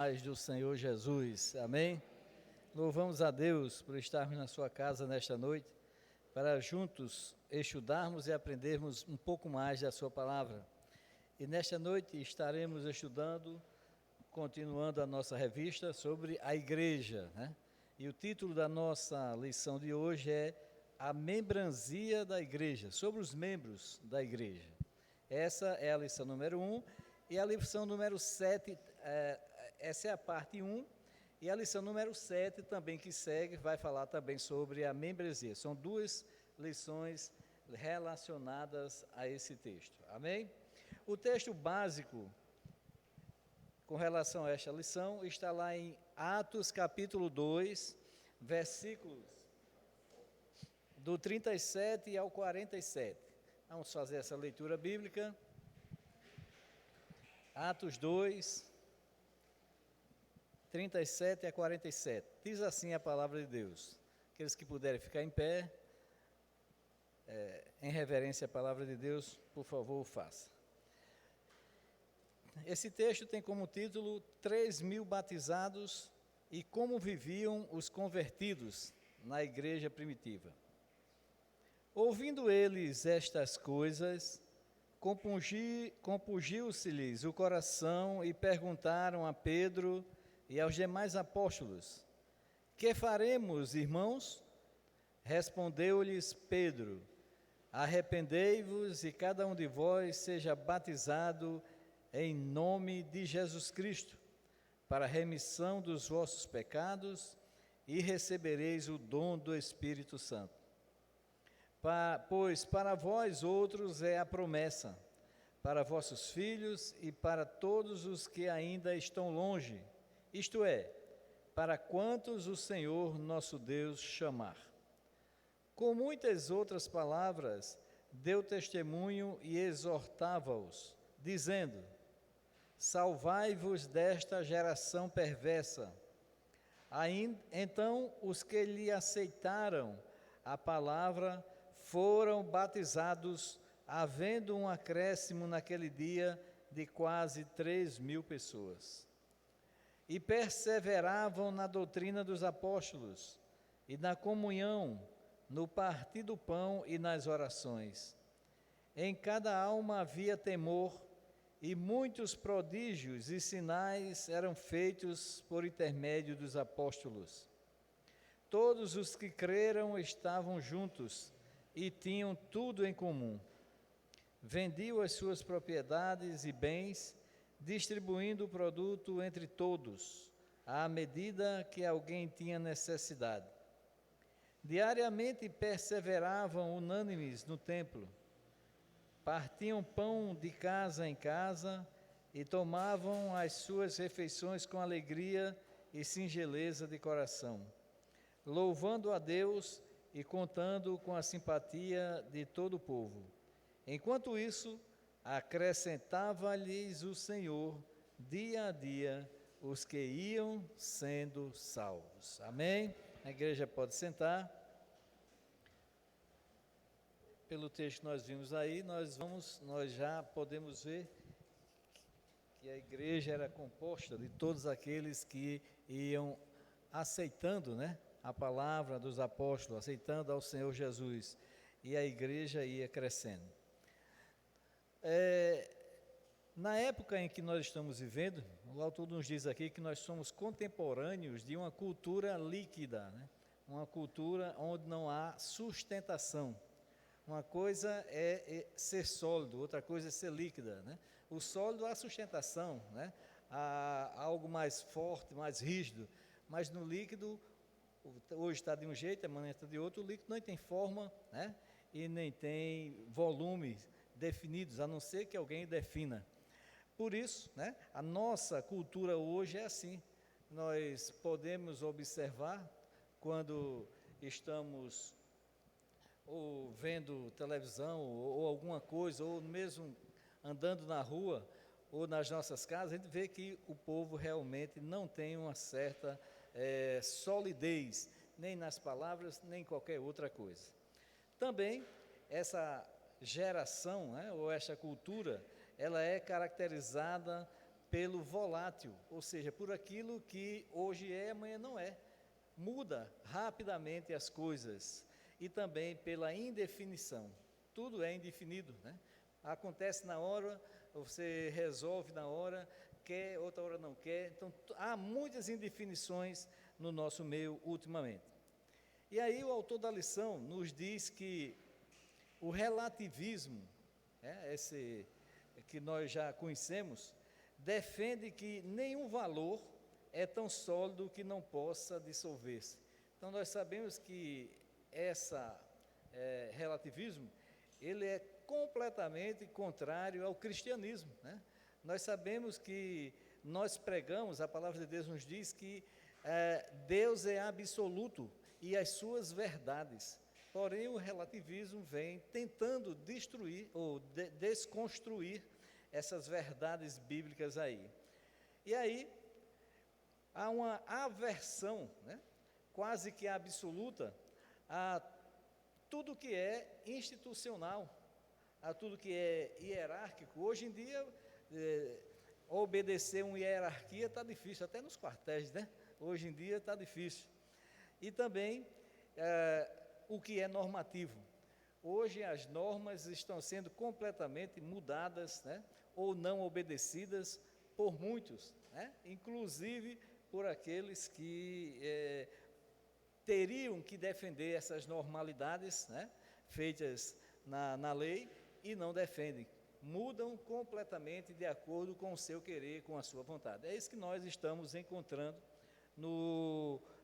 Paz do Senhor Jesus, amém? Louvamos a Deus por estarmos na sua casa nesta noite, para juntos estudarmos e aprendermos um pouco mais da sua palavra. E nesta noite estaremos estudando, continuando a nossa revista sobre a igreja, né? E o título da nossa lição de hoje é A Membranzia da Igreja, sobre os membros da igreja. Essa é a lição número 1, e a lição número 7, essa é a parte 1, e a lição número 7 também que segue, vai falar também sobre a membresia. São duas lições relacionadas a esse texto, amém? O texto básico com relação a esta lição está lá em Atos capítulo 2, versículos do 37 ao 47. Vamos fazer essa leitura bíblica. Atos 2, 37 a 47. Diz assim a palavra de Deus. Aqueles que puderem ficar em pé, em reverência à palavra de Deus, por favor, faça. Esse texto tem como título 3.000 batizados e como viviam os convertidos na igreja primitiva. Ouvindo eles estas coisas, compungiu-se-lhes o coração e perguntaram a Pedro e aos demais apóstolos: Que faremos, irmãos? Respondeu-lhes Pedro: Arrependei-vos e cada um de vós seja batizado em nome de Jesus Cristo, para a remissão dos vossos pecados, e recebereis o dom do Espírito Santo. Pois para vós outros é a promessa, para vossos filhos e para todos os que ainda estão longe, isto é, para quantos o Senhor nosso Deus chamar. Com muitas outras palavras, deu testemunho e exortava-os, dizendo: Salvai-vos desta geração perversa. Então os que lhe aceitaram a palavra foram batizados, havendo um acréscimo naquele dia de quase 3.000 pessoas. E perseveravam na doutrina dos apóstolos, e na comunhão, no partir do pão e nas orações. Em cada alma havia temor, e muitos prodígios e sinais eram feitos por intermédio dos apóstolos. Todos os que creram estavam juntos e tinham tudo em comum. Vendiam as suas propriedades e bens, distribuindo o produto entre todos, à medida que alguém tinha necessidade. Diariamente perseveravam unânimes no templo, partiam pão de casa em casa e tomavam as suas refeições com alegria e singeleza de coração, louvando a Deus e contando com a simpatia de todo o povo. Enquanto isso, acrescentava-lhes o Senhor, dia a dia, os que iam sendo salvos. Amém? A igreja pode sentar. Pelo texto que nós vimos aí, nós já podemos ver que a igreja era composta de todos aqueles que iam aceitando, né, a palavra dos apóstolos, aceitando ao Senhor Jesus, e a igreja ia crescendo. Na época em que nós estamos vivendo, o autor nos diz aqui que nós somos contemporâneos de uma cultura líquida, né? Uma cultura onde não há sustentação. Uma coisa é ser sólido, outra coisa é ser líquida, né? O sólido há sustentação, né? Há algo mais forte, mais rígido, mas no líquido, hoje está de um jeito, amanhã está de outro, o líquido não tem forma, né? E nem tem volume definidos, a não ser que alguém defina. Por isso, né, a nossa cultura hoje é assim. Nós podemos observar quando estamos ou vendo televisão ou alguma coisa, ou mesmo andando na rua ou nas nossas casas, a gente vê que o povo realmente não tem uma certa solidez, nem nas palavras, nem em qualquer outra coisa. Também essa geração, né, ou esta cultura, ela é caracterizada pelo volátil, ou seja, por aquilo que hoje é, amanhã não é. Muda rapidamente as coisas. E também pela indefinição. Tudo é indefinido, né? Acontece na hora, você resolve na hora, quer, outra hora não quer. Então, há muitas indefinições no nosso meio ultimamente. E aí o autor da lição nos diz que o relativismo, esse que nós já conhecemos, defende que nenhum valor é tão sólido que não possa dissolver-se. Então nós sabemos que relativismo, ele é completamente contrário ao cristianismo, né? Nós sabemos que nós pregamos, a palavra de Deus nos diz que Deus é absoluto e as suas verdades. Porém, o relativismo vem tentando destruir ou desconstruir essas verdades bíblicas aí. E aí, há uma aversão, né, quase que absoluta, a tudo que é institucional, a tudo que é hierárquico. Hoje em dia, obedecer uma hierarquia está difícil, até nos quartéis, né? Hoje em dia está difícil. E também o que é normativo. Hoje as normas estão sendo completamente mudadas, né? Ou não obedecidas por muitos, né? Inclusive por aqueles que teriam que defender essas normalidades, né, feitas na lei, e não defendem, mudam completamente de acordo com o seu querer, com a sua vontade. É isso que nós estamos encontrando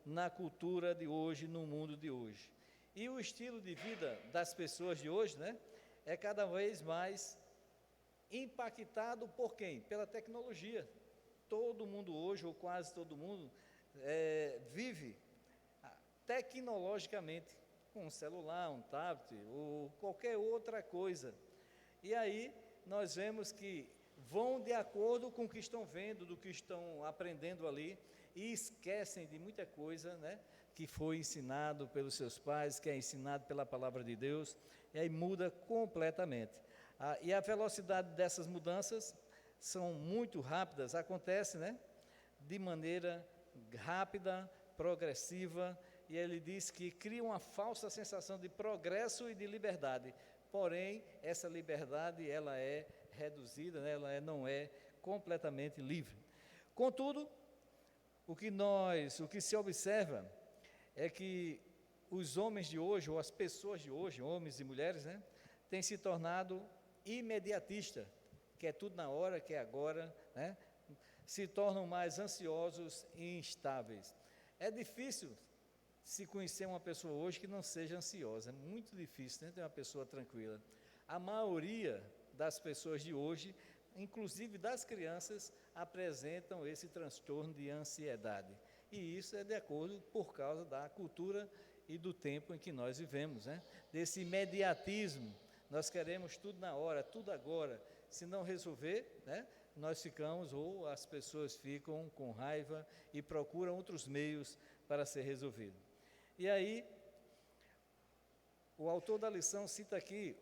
na cultura de hoje, no mundo de hoje. E o estilo de vida das pessoas de hoje, né, é cada vez mais impactado por quem? Pela tecnologia. Todo mundo hoje, ou quase todo mundo, vive tecnologicamente, com um celular, um tablet, ou qualquer outra coisa. E aí nós vemos que vão de acordo com o que estão vendo, do que estão aprendendo ali, e esquecem de muita coisa, né, que foi ensinado pelos seus pais, que é ensinado pela palavra de Deus, e aí muda completamente. E a velocidade dessas mudanças são muito rápidas, acontece, né, de maneira rápida, progressiva, e ele diz que cria uma falsa sensação de progresso e de liberdade. Porém, essa liberdade, ela é reduzida, né? Ela não é completamente livre. Contudo, o que se observa é que os homens de hoje, ou as pessoas de hoje, homens e mulheres, né, têm se tornado imediatistas, que é tudo na hora, que é agora, né? Se tornam mais ansiosos e instáveis. É difícil se conhecer uma pessoa hoje que não seja ansiosa, é muito difícil, né, ter uma pessoa tranquila. A maioria das pessoas de hoje, inclusive das crianças, apresentam esse transtorno de ansiedade. E isso é de acordo por causa da cultura e do tempo em que nós vivemos, né? Desse imediatismo, nós queremos tudo na hora, tudo agora. Se não resolver, né, nós ficamos, ou as pessoas ficam com raiva e procuram outros meios para ser resolvido. E aí, o autor da lição cita aqui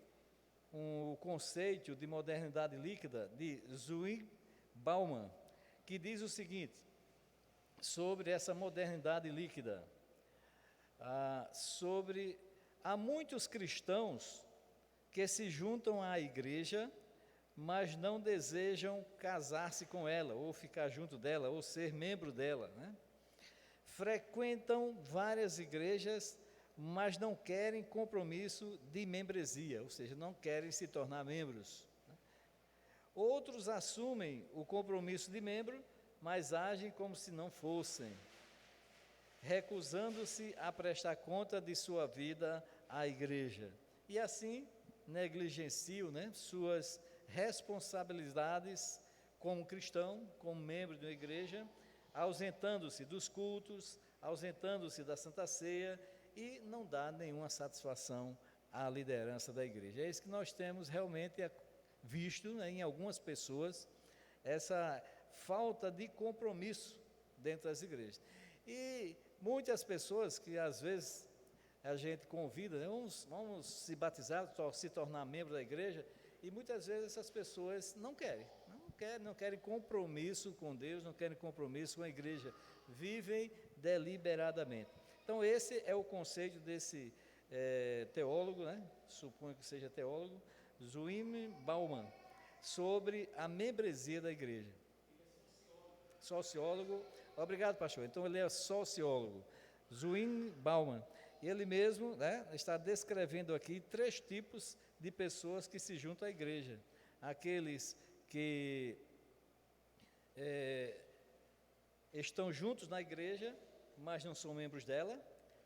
o conceito de modernidade líquida de Zygmunt Bauman, que diz o seguinte, sobre essa modernidade líquida, há muitos cristãos que se juntam à igreja, mas não desejam casar-se com ela, ou ficar junto dela, ou ser membro dela, né? Frequentam várias igrejas, mas não querem compromisso de membresia, ou seja, não querem se tornar membros. Outros assumem o compromisso de membro, mas agem como se não fossem, recusando-se a prestar conta de sua vida à igreja. E assim negligenciam, né, suas responsabilidades como cristão, como membro de uma igreja, ausentando-se dos cultos, ausentando-se da Santa Ceia e não dá nenhuma satisfação à liderança da igreja. É isso que nós temos realmente visto, né, em algumas pessoas, essa falta de compromisso dentro das igrejas. E muitas pessoas que às vezes a gente convida, né, vamos se batizar, se tornar membro da igreja, e muitas vezes essas pessoas não querem não querem compromisso com Deus, não querem compromisso com a igreja, vivem deliberadamente. Então esse é o conceito desse teólogo, né? Suponho que seja teólogo, Zwingli Bauman, sobre a membresia da igreja. Sociólogo, obrigado, pastor. Então ele é sociólogo, Zwingli Bauman. Ele mesmo, né, está descrevendo aqui 3 tipos de pessoas que se juntam à igreja. Aqueles que estão juntos na igreja, mas não são membros dela.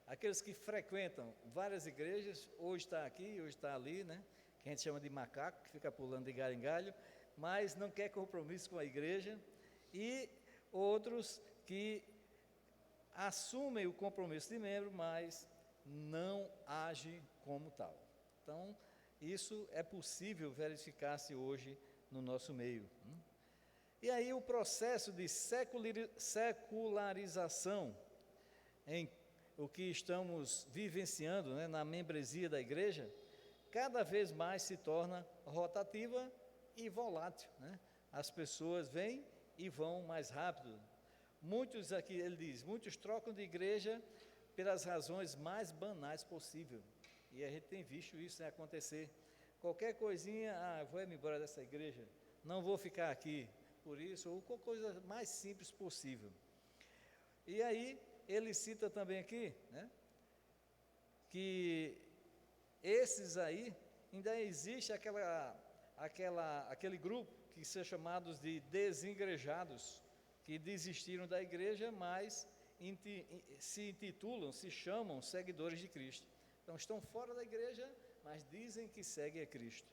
Aqueles que frequentam várias igrejas, hoje está aqui, hoje está ali, né? Que a gente chama de macaco, que fica pulando de galho em galho, mas não quer compromisso com a igreja. E outros que assumem o compromisso de membro, mas não agem como tal. Então, isso é possível verificar-se hoje no nosso meio. E aí o processo de secularização em o que estamos vivenciando, né, na membresia da igreja, cada vez mais se torna rotativa e volátil, né? As pessoas vêm e vão mais rápido. Muitos aqui, ele diz, muitos trocam de igreja pelas razões mais banais possível. E a gente tem visto isso, né, acontecer. Qualquer coisinha, vou me embora dessa igreja, não vou ficar aqui por isso, ou qualquer coisa mais simples possível. E aí, ele cita também aqui, né, que esses aí, ainda existe aquele grupo que são chamados de desengrejados, que desistiram da igreja, mas se chamam seguidores de Cristo. Então estão fora da igreja, mas dizem que seguem a Cristo.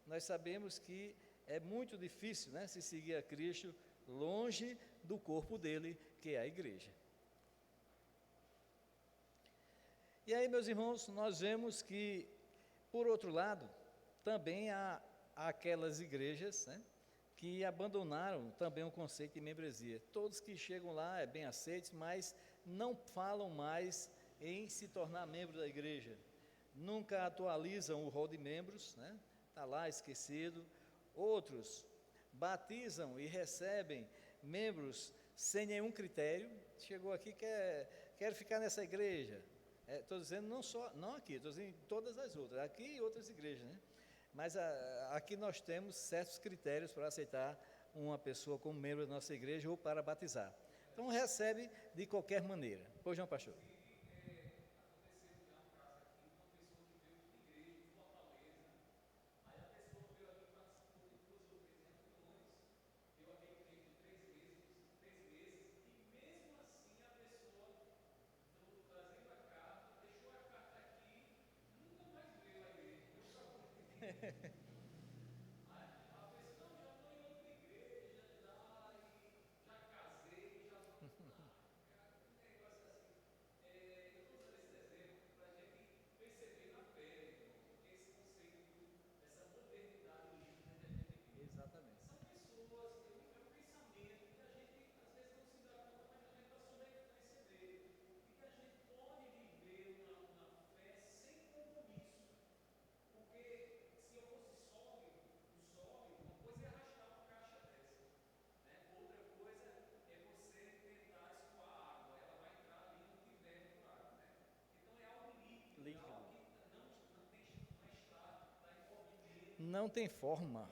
Nós sabemos que é muito difícil, né, se seguir a Cristo longe do corpo dele, que é a igreja. E aí, meus irmãos, nós vemos que, por outro lado, também há aquelas igrejas, né, que abandonaram também o conceito de membresia. Todos que chegam lá é bem aceitos, mas não falam mais em se tornar membro da igreja. Nunca atualizam o rol de membros, né? Está lá esquecido. Outros batizam e recebem membros sem nenhum critério. Chegou aqui, quer ficar nessa igreja. Estou dizendo não aqui, estou dizendo em todas as outras, aqui e outras igrejas, né? Mas aqui nós temos certos critérios para aceitar uma pessoa como membro da nossa igreja ou para batizar. Então recebe de qualquer maneira. Pois não, pastor? Exatamente. Líquido. Não tem forma.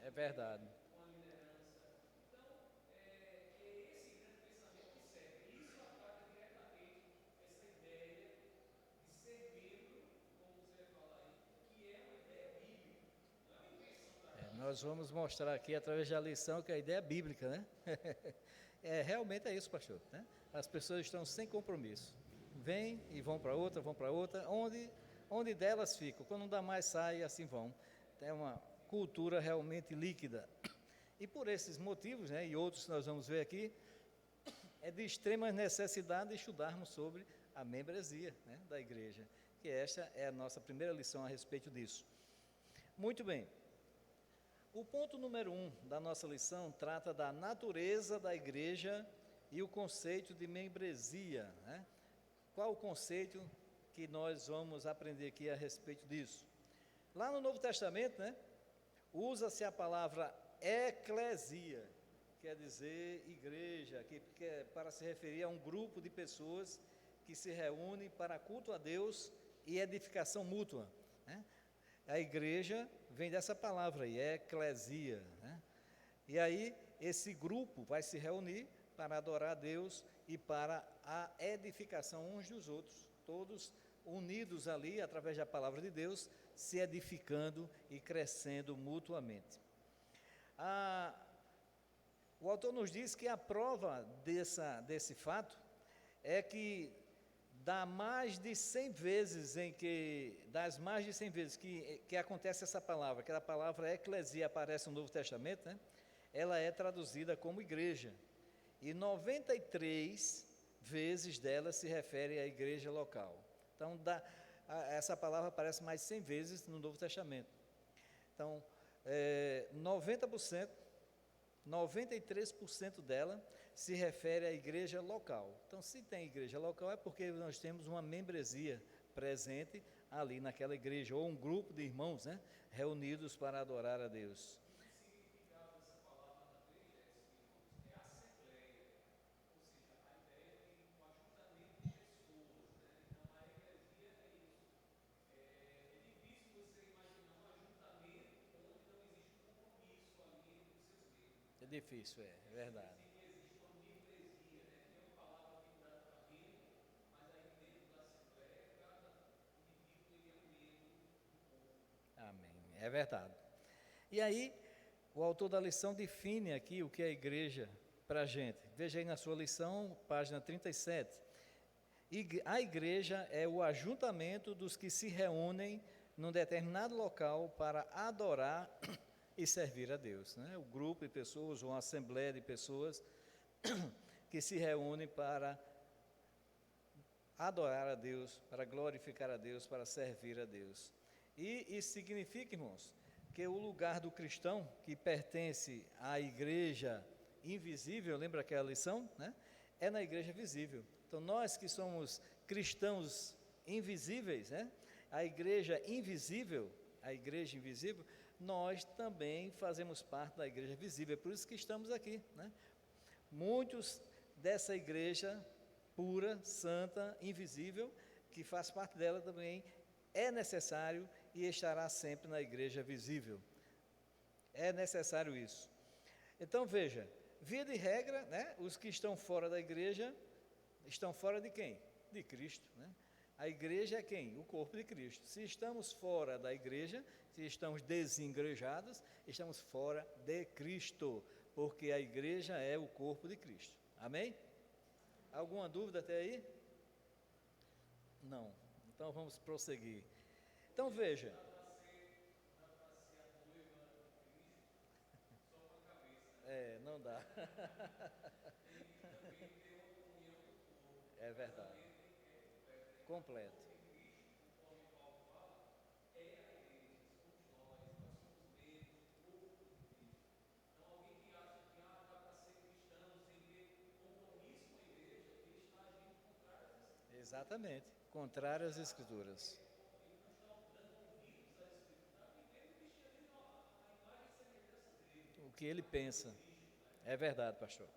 É verdade. Nós vamos mostrar aqui através da lição que a ideia é bíblica, né? Realmente é isso, pastor, né? As pessoas estão sem compromisso. Vêm e vão para outra, onde delas ficam. Quando não dá mais, sai e assim vão. É uma cultura realmente líquida. E por esses motivos, né, e outros que nós vamos ver aqui, é de extrema necessidade estudarmos sobre a membresia, né, da igreja, que esta é a nossa primeira lição a respeito disso. Muito bem. O ponto número 1 da nossa lição trata da natureza da igreja e o conceito de membresia, né? Qual o conceito que nós vamos aprender aqui a respeito disso? Lá no Novo Testamento, né, usa-se a palavra eclesia, quer dizer igreja, que é para se referir a um grupo de pessoas que se reúnem para culto a Deus e edificação mútua, né? A igreja vem dessa palavra aí, eclesia, né? E aí esse grupo vai se reunir para adorar a Deus e para a edificação uns dos outros, todos unidos ali através da palavra de Deus, se edificando e crescendo mutuamente. O autor nos diz que a prova desse fato é que das mais de 100 vezes que acontece essa palavra, que a palavra eclesia aparece no Novo Testamento, né, ela é traduzida como igreja, e 93 vezes dela se refere à igreja local. Então, essa palavra aparece mais de 100 vezes no Novo Testamento. Então, 93% dela se refere à igreja local. Então, se tem igreja local, é porque nós temos uma membresia presente ali naquela igreja, ou um grupo de irmãos, né, reunidos para adorar a Deus. É difícil, é verdade. Amém, é verdade. E aí, o autor da lição define aqui o que é a igreja para a gente. Veja aí na sua lição, página 37. A igreja é o ajuntamento dos que se reúnem num determinado local para adorar e servir a Deus, né? O grupo de pessoas, ou uma assembleia de pessoas que se reúnem para adorar a Deus, para glorificar a Deus, para servir a Deus. E isso significa, irmãos, que o lugar do cristão que pertence à igreja invisível, lembra aquela lição, né? É na igreja visível. Então, nós que somos cristãos invisíveis, né? A igreja invisível, nós também fazemos parte da igreja visível. É por isso que estamos aqui, né? Muitos dessa igreja pura, santa, invisível, que faz parte dela também, é necessário e estará sempre na igreja visível. É necessário isso. Então veja, via de regra, né, os que estão fora da igreja, estão fora de quem? De Cristo, né? A igreja é quem? O corpo de Cristo. Se estamos fora da igreja, se estamos desengrejados, estamos fora de Cristo, porque a igreja é o corpo de Cristo. Amém? Alguma dúvida até aí? Não. Então vamos prosseguir. Então veja. Não dá. É verdade. Completo. Exatamente. Contrário às Escrituras. O que ele pensa. É verdade, pastor.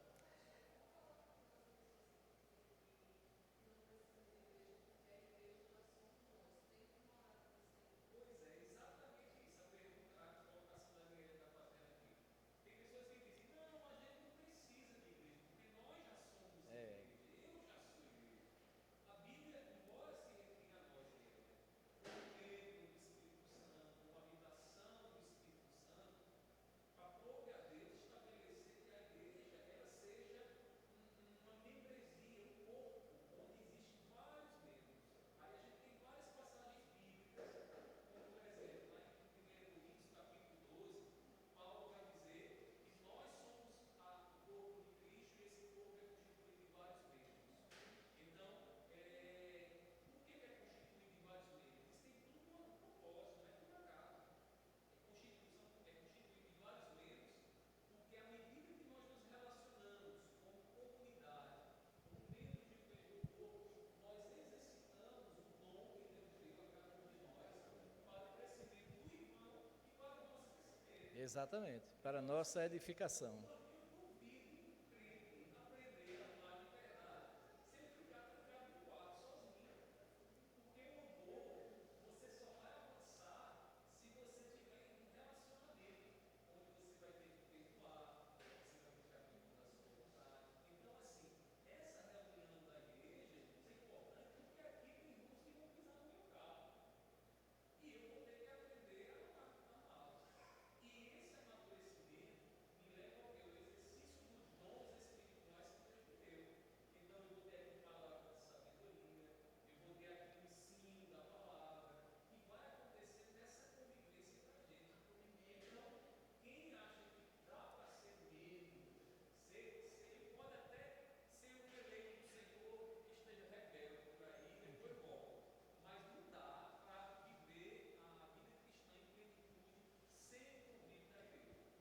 Exatamente, para nossa edificação.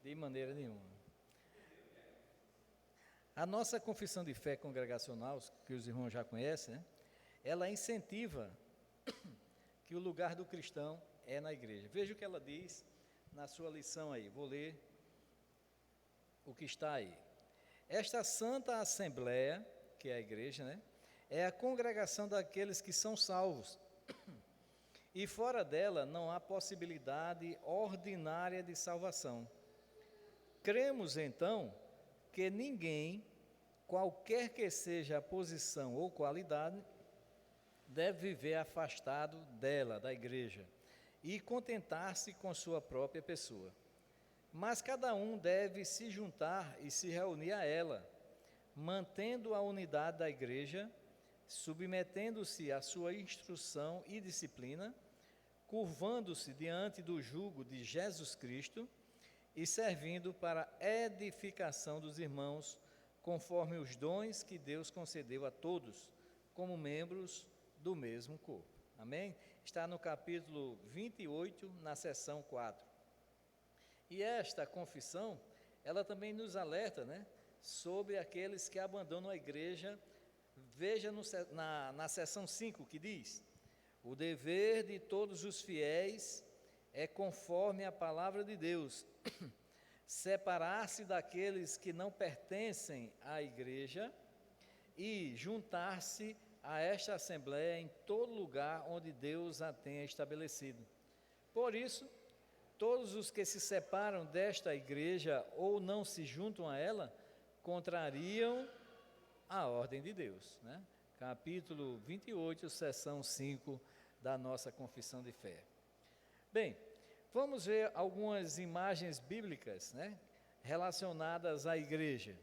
De maneira nenhuma. A nossa confissão de fé congregacional, que os irmãos já conhecem, né, ela incentiva que o lugar do cristão é na igreja. Veja o que ela diz na sua lição aí. Vou ler o que está aí. Esta santa assembleia, que é a igreja, né, é a congregação daqueles que são salvos. E fora dela não há possibilidade ordinária de salvação. Cremos, então, que ninguém, qualquer que seja a posição ou qualidade, deve viver afastado dela, da igreja, e contentar-se com sua própria pessoa. Mas cada um deve se juntar e se reunir a ela, mantendo a unidade da igreja, submetendo-se à sua instrução e disciplina, curvando-se diante do jugo de Jesus Cristo, e servindo para a edificação dos irmãos, conforme os dons que Deus concedeu a todos, como membros do mesmo corpo. Amém? Está no capítulo 28, na seção 4. E esta confissão, ela também nos alerta, né, sobre aqueles que abandonam a igreja. Veja na seção 5 que diz: o dever de todos os fiéis é conforme a palavra de Deus, separar-se daqueles que não pertencem à igreja e juntar-se a esta assembleia em todo lugar onde Deus a tenha estabelecido. Por isso, todos os que se separam desta igreja ou não se juntam a ela, contrariam a ordem de Deus, né? Capítulo 28, seção 5 da nossa confissão de fé. Bem, vamos ver algumas imagens bíblicas, né, relacionadas à igreja.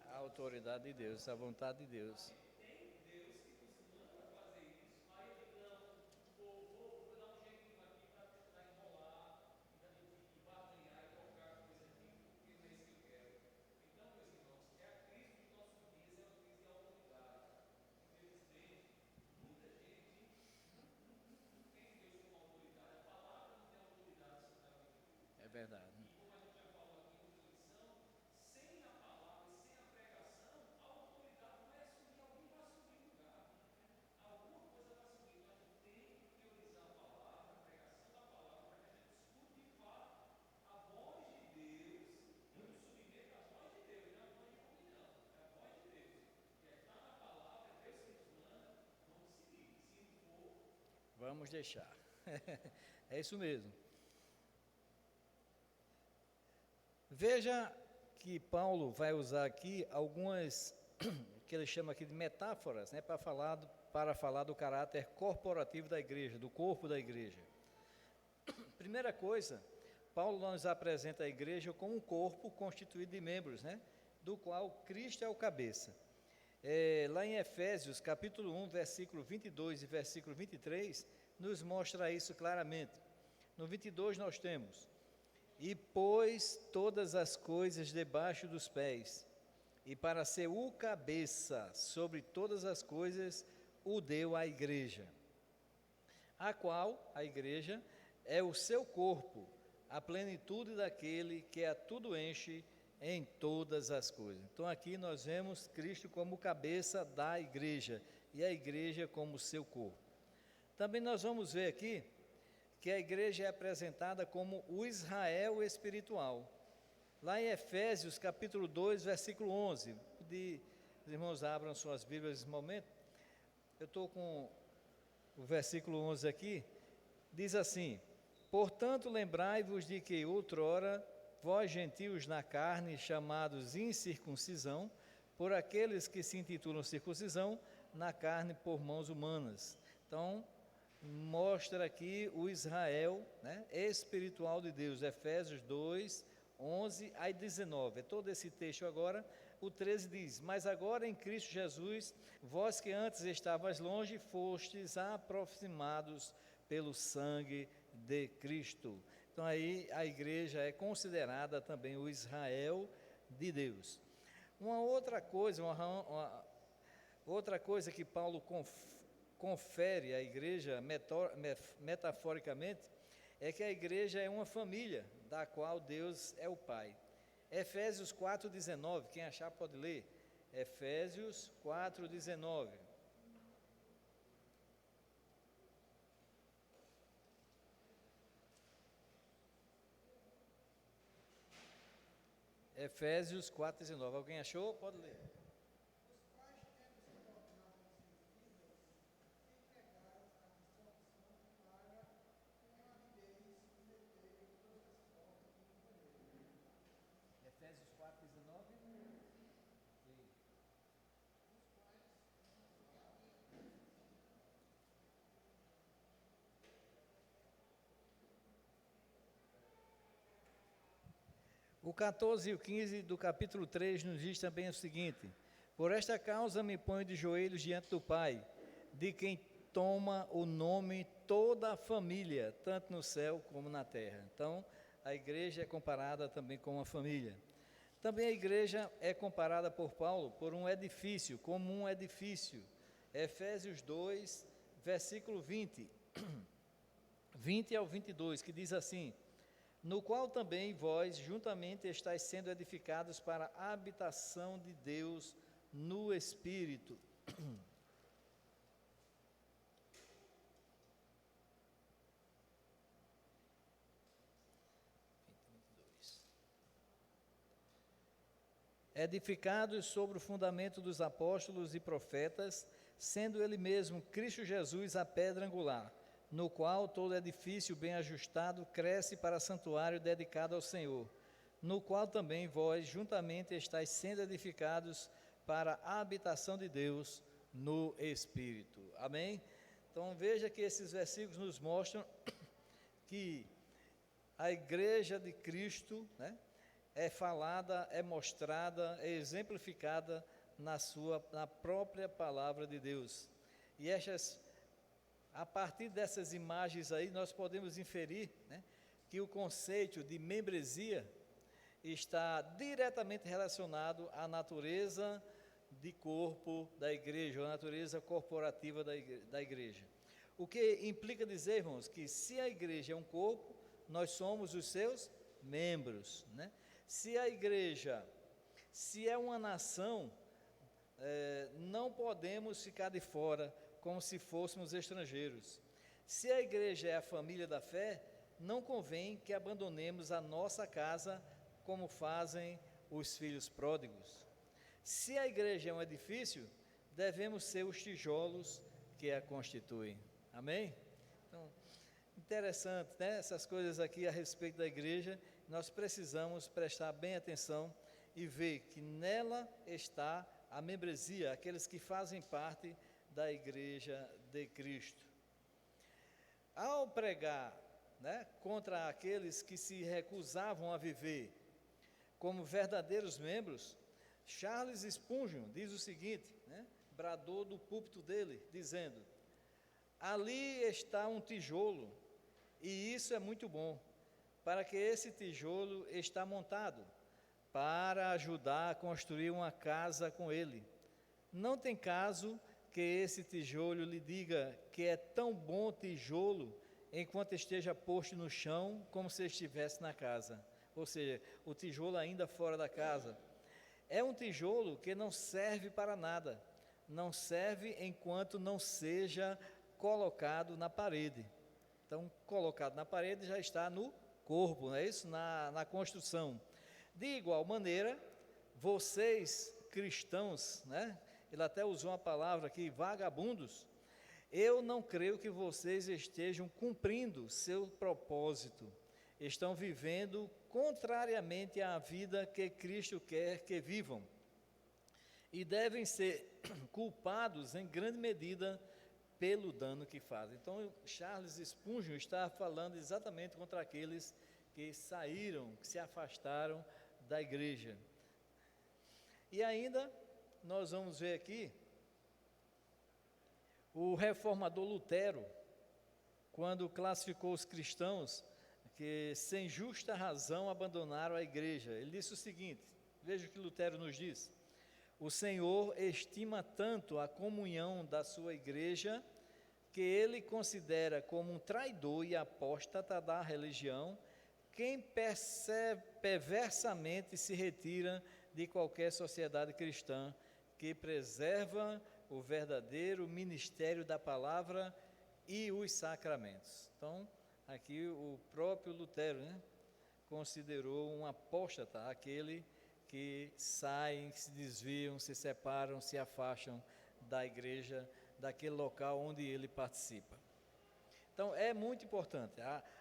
A autoridade de Deus, a vontade de Deus. É verdade. Vamos deixar. É isso mesmo. Veja que Paulo vai usar aqui algumas que ele chama aqui de metáforas, né, para falar do caráter corporativo da igreja, do corpo da igreja. Primeira coisa, Paulo nos apresenta a igreja como um corpo constituído de membros, né, do qual Cristo é o cabeça. Lá em Efésios, capítulo 1, versículo 22 e versículo 23, nos mostra isso claramente. No 22 nós temos: e pôs todas as coisas debaixo dos pés, e para ser o cabeça sobre todas as coisas, o deu à igreja, a qual, a igreja, é o seu corpo, a plenitude daquele que a tudo enche em todas as coisas. Então aqui nós vemos Cristo como cabeça da igreja, e a igreja como seu corpo. Também nós vamos ver aqui que a igreja é apresentada como o Israel espiritual. Lá em Efésios, capítulo 2, versículo 11, os irmãos abram suas Bíblias nesse momento. Eu estou com o versículo 11 aqui, diz assim: portanto, lembrai-vos de que outrora, vós gentios na carne, chamados incircuncisão, por aqueles que se intitulam circuncisão, na carne por mãos humanas. Então, mostra aqui o Israel, né, espiritual de Deus, Efésios 2, 11 a 19, é todo esse texto agora. O 13 diz: mas agora em Cristo Jesus, vós que antes estavais longe, fostes aproximados pelo sangue de Cristo. Então aí a igreja é considerada também o Israel de Deus. Uma outra coisa que Paulo confere à igreja metaforicamente, é que a igreja é uma família, da qual Deus é o Pai. Efésios 4,19, quem achar pode ler. Efésios 4,19. Efésios 4,19. Alguém achou? Pode ler. Efésios 4,19. O 14 e o 15 do capítulo 3 nos diz também o seguinte: por esta causa me ponho de joelhos diante do Pai, de quem toma o nome toda a família, tanto no céu como na terra. Então, a igreja é comparada também com uma família. Também a igreja é comparada por Paulo por um edifício, como um edifício. Efésios 2, versículo 20, 20 ao 22, que diz assim: no qual também vós juntamente estáis sendo edificados para a habitação de Deus no Espírito. Edificados sobre o fundamento dos apóstolos e profetas, sendo ele mesmo Cristo Jesus a pedra angular, no qual todo edifício bem ajustado cresce para santuário dedicado ao Senhor, no qual também vós juntamente estáis sendo edificados para a habitação de Deus no Espírito. Amém? Então veja que esses versículos nos mostram que a igreja de Cristo, né, é falada, é mostrada, é exemplificada na própria palavra de Deus. E a partir dessas imagens aí, nós podemos inferir, né, que o conceito de membresia está diretamente relacionado à natureza de corpo da igreja, ou à natureza corporativa da igreja. O que implica dizer, irmãos, que se a igreja é um corpo, nós somos os seus membros, né? Se a igreja, se é uma nação, não podemos ficar de fora como se fôssemos estrangeiros. Se a igreja é a família da fé, não convém que abandonemos a nossa casa como fazem os filhos pródigos. Se a igreja é um edifício, devemos ser os tijolos que a constituem. Amém? Então, interessante, né? Essas coisas aqui a respeito da igreja, nós precisamos prestar bem atenção e ver que nela está a membresia, aqueles que fazem parte da Igreja de Cristo. Ao pregar, né, contra aqueles que se recusavam a viver como verdadeiros membros, Charles Spurgeon diz o seguinte, né, bradou do púlpito dele, dizendo: ali está um tijolo, e isso é muito bom, para que esse tijolo está montado, para ajudar a construir uma casa com ele. Não tem caso que esse tijolo lhe diga que é tão bom tijolo enquanto esteja posto no chão como se estivesse na casa. Ou seja, o tijolo ainda fora da casa. É um tijolo que não serve para nada, não serve enquanto não seja colocado na parede. Então, colocado na parede já está no corpo, não é isso? Na construção. De igual maneira, vocês cristãos, né? Ele até usou uma palavra aqui, vagabundos, eu não creio que vocês estejam cumprindo seu propósito, estão vivendo contrariamente à vida que Cristo quer que vivam, e devem ser culpados em grande medida pelo dano que fazem. Então, Charles Spurgeon está falando exatamente contra aqueles que saíram, que se afastaram da igreja. E ainda, nós vamos ver aqui, o reformador Lutero, quando classificou os cristãos que sem justa razão abandonaram a igreja, ele disse o seguinte, veja o que Lutero nos diz: o Senhor estima tanto a comunhão da sua igreja, que ele considera como um traidor e apóstata da religião, quem perversamente se retira de qualquer sociedade cristã, que preserva o verdadeiro ministério da palavra e os sacramentos. Então, aqui o próprio Lutero, né, considerou um apóstata aquele que saem, que se desviam, se separam, se afastam da igreja, daquele local onde ele participa. Então, é muito importante.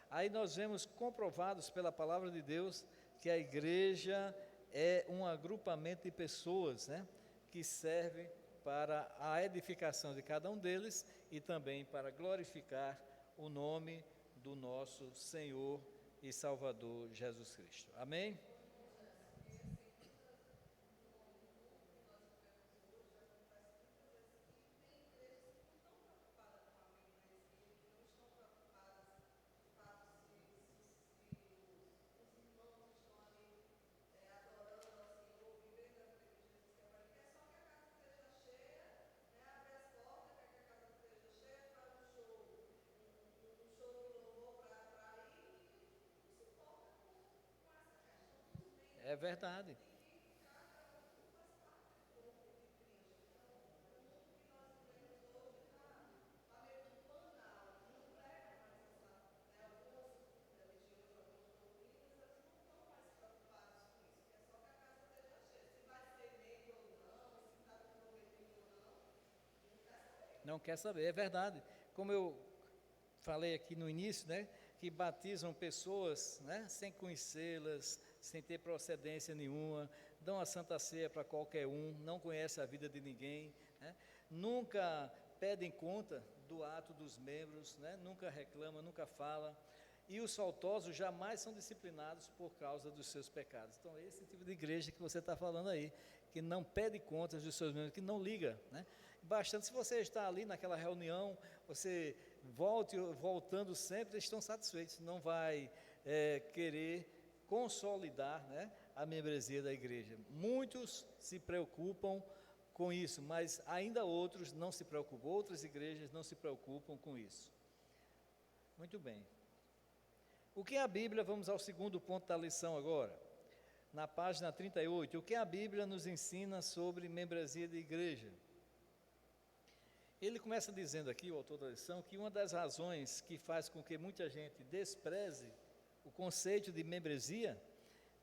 Aí nós vemos comprovados pela palavra de Deus que a igreja é um agrupamento de pessoas, né, que serve para a edificação de cada um deles e também para glorificar o nome do nosso Senhor e Salvador Jesus Cristo. Amém? É verdade. Não quer saber, é verdade. Como eu falei aqui no início, né, que batizam pessoas, né, sem conhecê-las, sem ter procedência nenhuma, dão a Santa Ceia para qualquer um, não conhece a vida de ninguém, né, nunca pedem conta do ato dos membros, né, nunca reclamam, nunca falam, e os faltosos jamais são disciplinados por causa dos seus pecados. Então, esse tipo de igreja que você está falando aí, que não pede contas dos seus membros, que não liga, né? Bastante, se você está ali naquela reunião, você voltando sempre, estão satisfeitos, não vai querer consolidar, né, a membresia da igreja. Muitos se preocupam com isso, mas ainda outros não se preocupam, outras igrejas não se preocupam com isso. Muito bem. O que é a Bíblia? Vamos ao segundo ponto da lição agora. Na página 38, o que a Bíblia nos ensina sobre membresia de igreja? Ele começa dizendo aqui, o autor da lição, que uma das razões que faz com que muita gente despreze o conceito de membresia,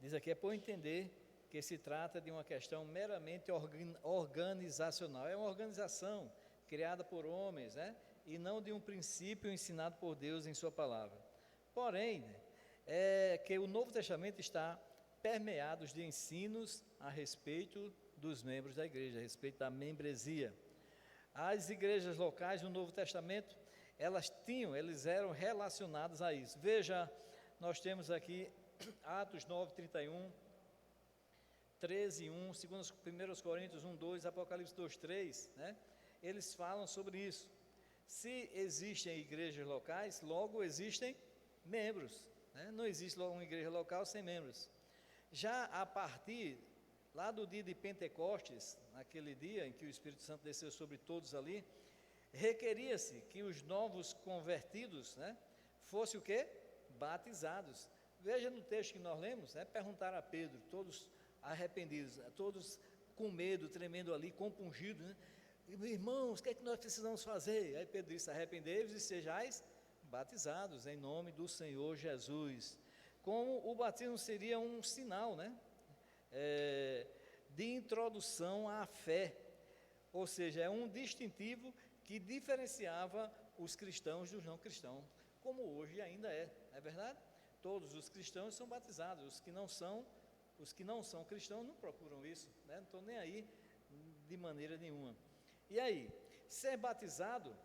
diz aqui, é por entender que se trata de uma questão meramente organizacional. É uma organização criada por homens, né? E não de um princípio ensinado por Deus em sua palavra. Porém, é que o Novo Testamento está permeado de ensinos a respeito dos membros da igreja, a respeito da membresia. As igrejas locais no Novo Testamento, eles eram relacionadas a isso. Veja, nós temos aqui Atos 9, 31, 13, 1, 1 Coríntios 1, 2, Apocalipse 2, 3, né? Eles falam sobre isso. Se existem igrejas locais, logo existem membros, né? Não existe uma igreja local sem membros. Já a partir lá do dia de Pentecostes, naquele dia em que o Espírito Santo desceu sobre todos ali, requeria-se que os novos convertidos, né, fossem o quê? Batizados. Veja no texto que nós lemos, né, perguntaram a Pedro, todos arrependidos, todos com medo, tremendo ali, compungidos, né? Irmãos, o que é que nós precisamos fazer? Aí Pedro disse: arrependei-vos e sejais batizados em nome do Senhor Jesus. Como o batismo seria um sinal, né? De introdução à fé, ou seja, é um distintivo que diferenciava os cristãos dos não cristãos, como hoje ainda é verdade? Todos os cristãos são batizados, os que não são cristãos não procuram isso, né? Não estão nem aí de maneira nenhuma. E aí, ser batizado,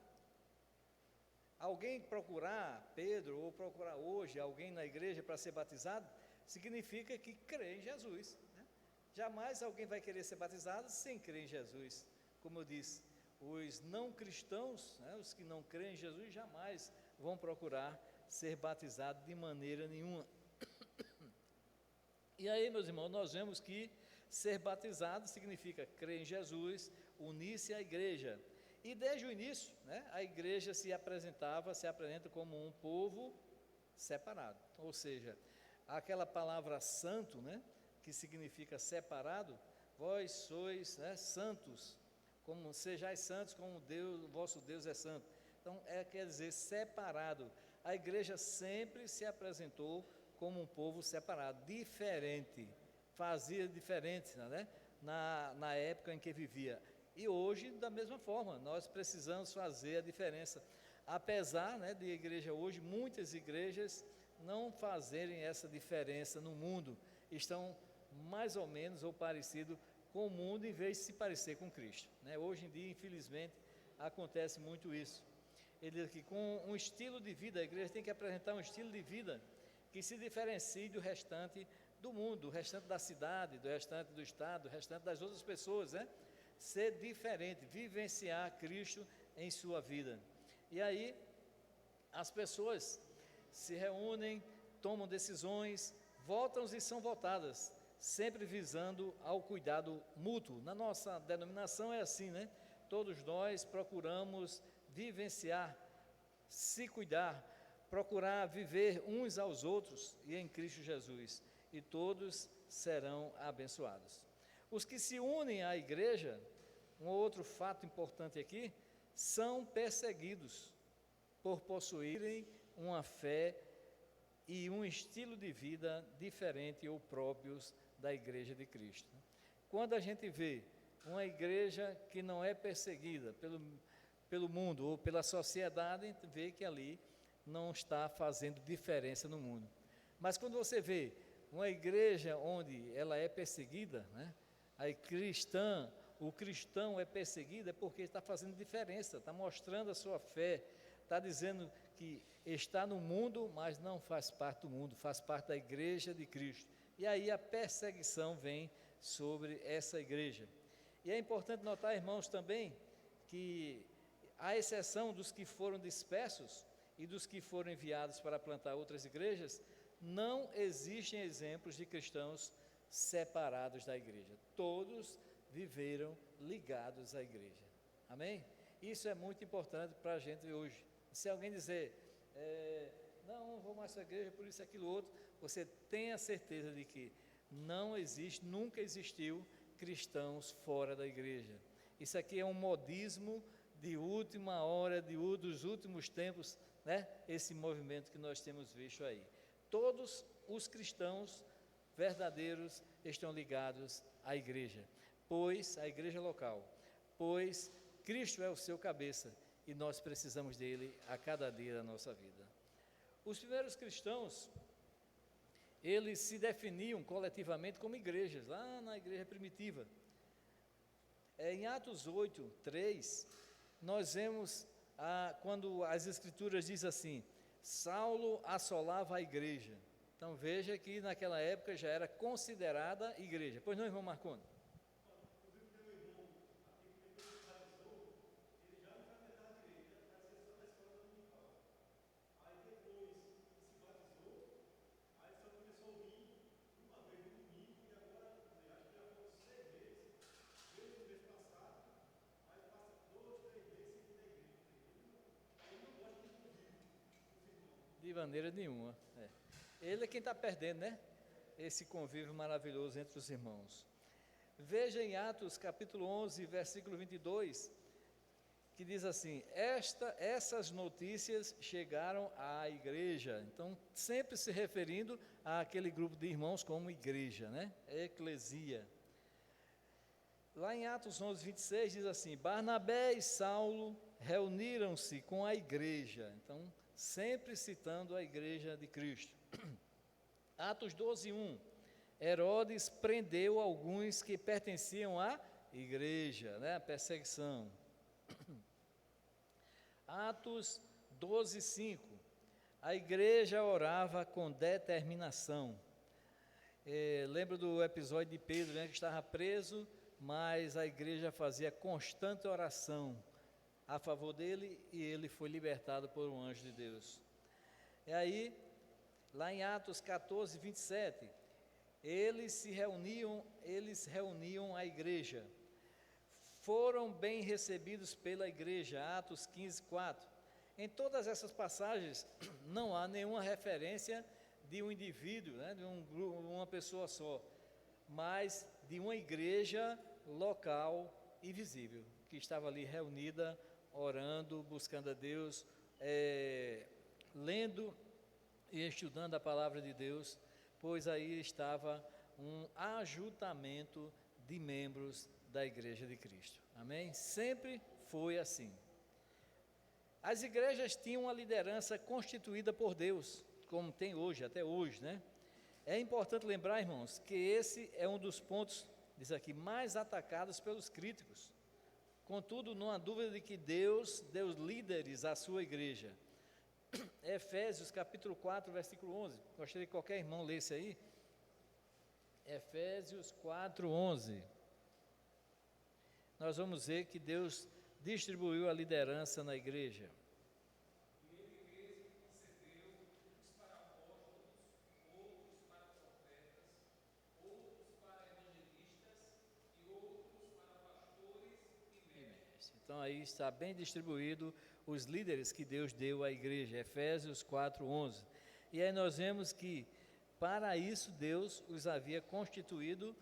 alguém procurar Pedro, ou procurar hoje alguém na igreja para ser batizado, significa que crê em Jesus, né? Jamais alguém vai querer ser batizado sem crer em Jesus. Como eu disse, os não cristãos, né, os que não creem em Jesus, jamais vão procurar ser batizados de maneira nenhuma. E aí, meus irmãos, nós vemos que ser batizado significa crer em Jesus, unir-se à igreja. E desde o início, né, a igreja se apresenta como um povo separado. Ou seja, aquela palavra santo, né, que significa separado, vós sois, né, santos, como sejais santos como Deus, o vosso Deus é santo. Então, quer dizer separado. A igreja sempre se apresentou como um povo separado, diferente, fazia diferente, né, na época em que vivia. E hoje, da mesma forma, nós precisamos fazer a diferença. Apesar, né, de igreja hoje, muitas igrejas não fazerem essa diferença no mundo, estão mais ou menos ou parecido com o mundo, em vez de se parecer com Cristo, né? Hoje em dia, infelizmente, acontece muito isso. Ele diz que com um estilo de vida, a igreja tem que apresentar um estilo de vida que se diferencie do restante do mundo, do restante da cidade, do restante do estado, do restante das outras pessoas, né? Ser diferente, vivenciar Cristo em sua vida. E aí, as pessoas se reúnem, tomam decisões, votam e são votadas, sempre visando ao cuidado mútuo. Na nossa denominação é assim, né? Todos nós procuramos vivenciar, se cuidar, procurar viver uns aos outros e em Cristo Jesus, e todos serão abençoados. Os que se unem à igreja, um outro fato importante aqui, são perseguidos por possuírem uma fé e um estilo de vida diferente ou próprios da igreja de Cristo. Quando a gente vê uma igreja que não é perseguida pelo mundo ou pela sociedade, a gente vê que ali não está fazendo diferença no mundo. Mas quando você vê uma igreja onde ela é perseguida, né, o cristão é perseguido, é porque está fazendo diferença, está mostrando a sua fé, está dizendo que está no mundo, mas não faz parte do mundo, faz parte da igreja de Cristo. E aí a perseguição vem sobre essa igreja. E é importante notar, irmãos, também, que à exceção dos que foram dispersos e dos que foram enviados para plantar outras igrejas, não existem exemplos de cristãos separados da igreja. Todos viveram ligados à igreja. Amém? Isso é muito importante para a gente hoje. Se alguém dizer, não vou mais para a igreja, por isso, aquilo, outro, você tenha certeza de que não existe, nunca existiu cristãos fora da igreja. Isso aqui é um modismo de última hora, dos últimos tempos, né? Esse movimento que nós temos visto aí. Todos os cristãos verdadeiros estão ligados à igreja, pois a igreja local, pois Cristo é o seu cabeça e nós precisamos dele a cada dia da nossa vida. Os primeiros cristãos, eles se definiam coletivamente como igrejas, lá na igreja primitiva. Em Atos 8, 3, nós vemos quando as escrituras dizem assim, Saulo assolava a igreja. Então veja que naquela época já era considerada igreja. Pois não, irmão Marconi? De maneira nenhuma. Ele é quem está perdendo, né? Esse convívio maravilhoso entre os irmãos. Veja em Atos capítulo 11, versículo 22, que diz assim, essas notícias chegaram à igreja. Então, sempre se referindo àquele grupo de irmãos como igreja, né? Eclesia. Lá em Atos 11, 26 diz assim, Barnabé e Saulo reuniram-se com a igreja. Então, sempre citando a igreja de Cristo. Atos 12, 1, Herodes prendeu alguns que pertenciam à igreja, né? A perseguição. Atos 12, 5, a igreja orava com determinação. Lembra do episódio de Pedro, né, que estava preso, mas a igreja fazia constante oração a favor dele e ele foi libertado por um anjo de Deus. E aí, lá em Atos 14, 27, eles reuniam a igreja, foram bem recebidos pela igreja, Atos 15, 4. Em todas essas passagens, não há nenhuma referência de um indivíduo, né, de um grupo, uma pessoa só, mas de uma igreja local e visível, que estava ali reunida, orando, buscando a Deus, lendo e estudando a palavra de Deus, pois aí estava um ajuntamento de membros da igreja de Cristo. Amém? Sempre foi assim. As igrejas tinham uma liderança constituída por Deus, como tem hoje, até hoje, né? É importante lembrar, irmãos, que esse é um dos pontos, diz aqui, mais atacados pelos críticos. Contudo, não há dúvida de que Deus deu líderes à sua igreja. Efésios capítulo 4, versículo 11. Gostaria que qualquer irmão lesse aí. Efésios 4, 11. Nós vamos ver que Deus distribuiu a liderança na igreja. Então aí está bem distribuído os líderes que Deus deu à igreja, Efésios 4:11. E aí nós vemos que para isso Deus os havia constituído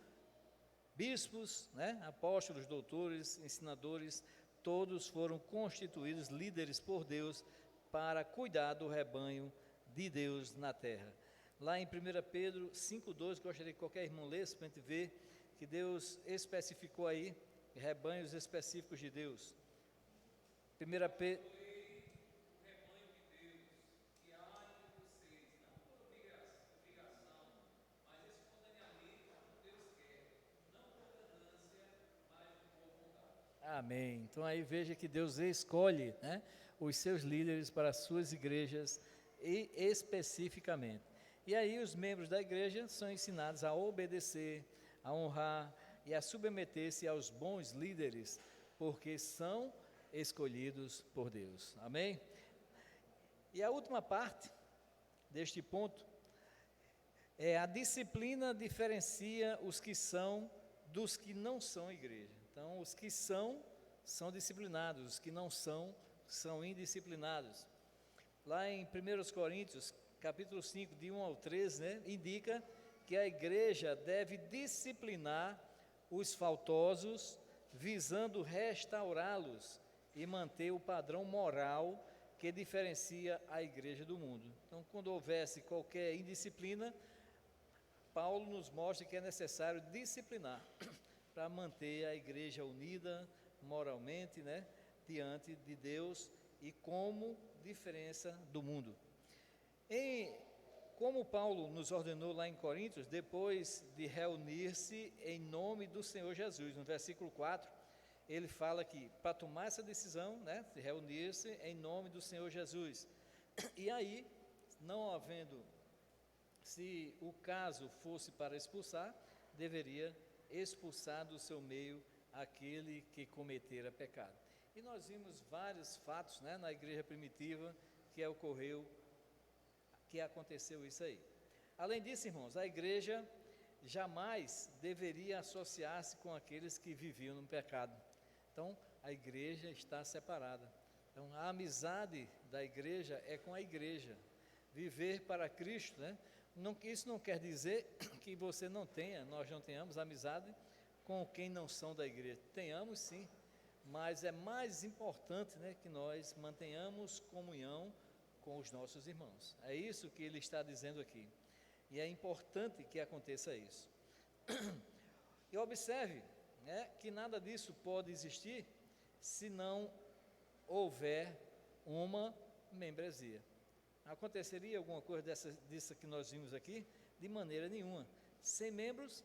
bispos, né, apóstolos, doutores, ensinadores, todos foram constituídos líderes por Deus para cuidar do rebanho de Deus na terra. Lá em 1 Pedro 5:2, gostaria que qualquer irmão lesse para a gente ver que Deus especificou aí rebanhos específicos de Deus. 1 Pedro. Amém. Então aí veja que Deus escolhe, né, os seus líderes para as suas igrejas e especificamente. E aí os membros da igreja são ensinados a obedecer, a honrar e a submeter-se aos bons líderes, porque são escolhidos por Deus. Amém? E a última parte deste ponto é a disciplina diferencia os que são dos que não são igreja. Então, os que são disciplinados, os que não são indisciplinados. Lá em 1 Coríntios, capítulo 5, de 1 ao 13, né, indica que a igreja deve disciplinar os faltosos, visando restaurá-los e manter o padrão moral que diferencia a igreja do mundo. Então, quando houvesse qualquer indisciplina, Paulo nos mostra que é necessário disciplinar para manter a igreja unida moralmente, né, diante de Deus e como diferença do mundo. Como Paulo nos ordenou lá em Coríntios, depois de reunir-se em nome do Senhor Jesus, no versículo 4, ele fala que para tomar essa decisão, né, de reunir-se em nome do Senhor Jesus. E aí, não havendo, se o caso fosse para expulsar, deveria expulsar do seu meio aquele que cometera pecado. E nós vimos vários fatos, né, na igreja primitiva que aconteceu isso aí. Além disso, irmãos, a igreja jamais deveria associar-se com aqueles que viviam no pecado. Então, a igreja está separada. Então, a amizade da igreja é com a igreja. Viver para Cristo, né? Isso não quer dizer que você nós não tenhamos amizade com quem não são da igreja. Tenhamos sim, mas é mais importante, né, que nós mantenhamos comunhão com os nossos irmãos. É isso que ele está dizendo aqui. E é importante que aconteça isso. E observe, né, que nada disso pode existir se não houver uma membresia. Aconteceria alguma coisa disso que nós vimos aqui? De maneira nenhuma. Sem membros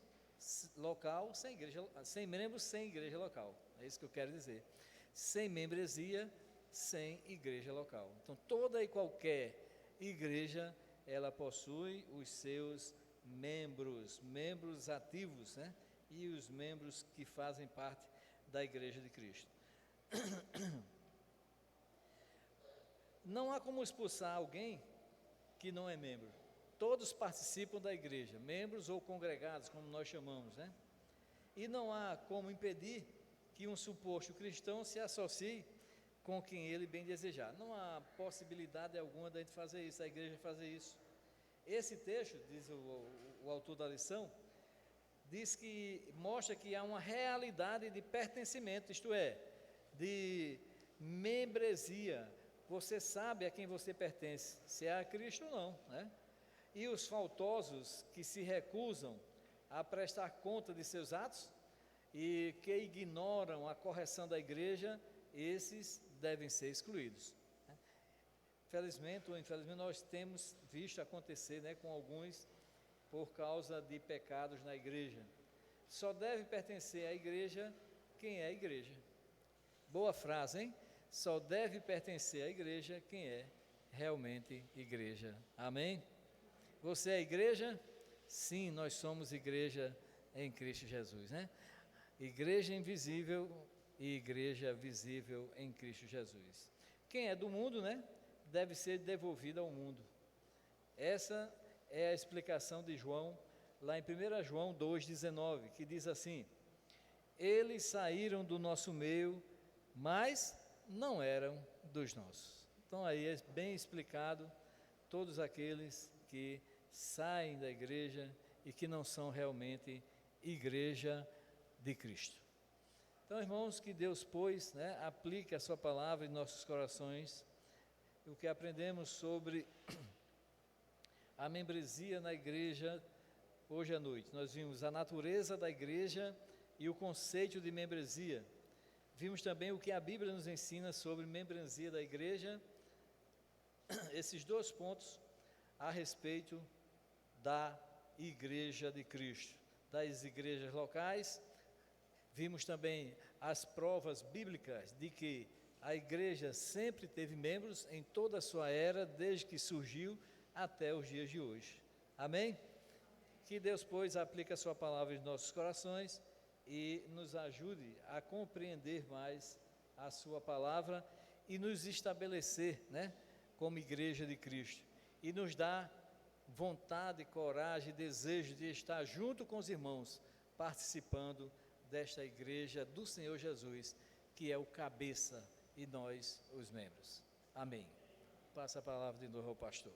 local, sem membros, sem igreja local. É isso que eu quero dizer. Sem membresia, sem igreja local. Então, toda e qualquer igreja, ela possui os seus membros ativos, né? E os membros que fazem parte da igreja de Cristo. Não há como expulsar alguém que não é membro. Todos participam da igreja, membros ou congregados, como nós chamamos, né? E não há como impedir que um suposto cristão se associe com quem ele bem desejar. Não há possibilidade alguma da gente fazer isso, a igreja fazer isso. Esse texto, diz o autor da lição, mostra que há uma realidade de pertencimento, isto é, de membresia. Você sabe a quem você pertence, se é a Cristo ou não, né? E os faltosos que se recusam a prestar conta de seus atos e que ignoram a correção da igreja, esses devem ser excluídos. Felizmente ou infelizmente nós temos visto acontecer, né, com alguns por causa de pecados na igreja. Só deve pertencer à igreja quem é a igreja. Boa frase, hein? Só deve pertencer à igreja quem é realmente igreja. Amém? Você é igreja? Sim, nós somos igreja em Cristo Jesus, né? Igreja invisível e igreja visível em Cristo Jesus. Quem é do mundo, né, deve ser devolvido ao mundo. Essa é a explicação de João, lá em 1 João 2,19, que diz assim: eles saíram do nosso meio, mas não eram dos nossos. Então aí é bem explicado todos aqueles que saem da igreja e que não são realmente igreja de Cristo. Então, irmãos, que Deus, pois, né, aplique a sua palavra em nossos corações. O que aprendemos sobre a membresia na igreja hoje à noite. Nós vimos a natureza da igreja e o conceito de membresia. Vimos também o que a Bíblia nos ensina sobre membresia da igreja. Esses dois pontos a respeito da igreja de Cristo, das igrejas locais. Vimos também as provas bíblicas de que a igreja sempre teve membros em toda a sua era, desde que surgiu até os dias de hoje. Amém? Que Deus, pois, aplique a sua palavra em nossos corações e nos ajude a compreender mais a sua palavra e nos estabelecer, né, como igreja de Cristo. E nos dá vontade, coragem, desejo de estar junto com os irmãos, participando desta igreja do Senhor Jesus, que é o cabeça e nós os membros. Amém. Passa a palavra de novo ao pastor.